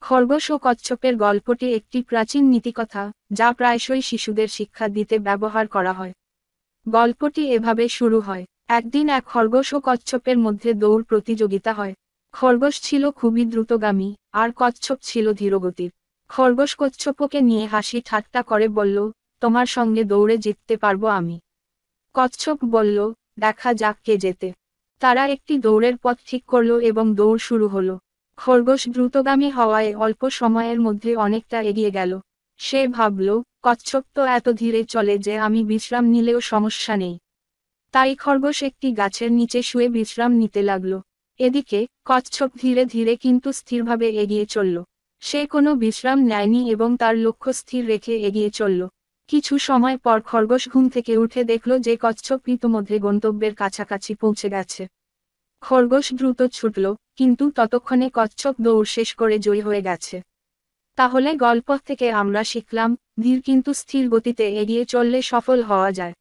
খরগোশ ও কচ্ছপের গল্পটি একটি প্রাচীন নীতিকথা, যা প্রায়শই শিশুদের শিক্ষা দিতে ব্যবহার করা হয়। গল্পটি এভাবে শুরু হয়। একদিন এক খরগোশ ও কচ্ছপের মধ্যে দৌড় প্রতিযোগিতা হয়। খরগোশ ছিল খুবই দ্রুতগামী, আর কচ্ছপ ছিল ধীরগতির। খরগোশ কচ্ছপকে নিয়ে হাসি ঠাট্টা করে বলল, তোমার সঙ্গে দৌড়ে জিততে পারবো আমি। কচ্ছপ বলল, দেখা যাক কে জেতে। তারা একটি দৌড়ের পথ ঠিক করল এবং দৌড় শুরু হলো। খরগোশ দ্রুতগামী হওয়ায় অল্প সময়ের মধ্যে অনেকটা এগিয়ে গেল। সে ভাবল, কচ্ছপ তো এত ধীরে চলে যে আমি বিশ্রাম নিলেও সমস্যা নেই। তাই খরগোশ একটি গাছের নিচে শুয়ে বিশ্রাম নিতে লাগল। এদিকে কচ্ছপ ধীরে ধীরে কিন্তু স্থিরভাবে এগিয়ে চলল। সে কোনো বিশ্রাম নেয়নি এবং তার লক্ষ্য স্থির রেখে এগিয়ে চলল। কিছু সময় পর খরগোশ ঘুম থেকে উঠে দেখল যে কচ্ছপ ইতোমধ্যে গন্তব্যের কাছাকাছি পৌঁছে গেছে। খরগোশ দ্রুত ছুটল, কিন্তু ততক্ষণে কচ্ছপ দৌড় শেষ করে জয়ী হয়ে গেছে। তাহলে গল্প থেকে আমরা শিখলাম, ধীর কিন্তু স্থির গতিতে এগিয়ে চললে সফল হওয়া যায়।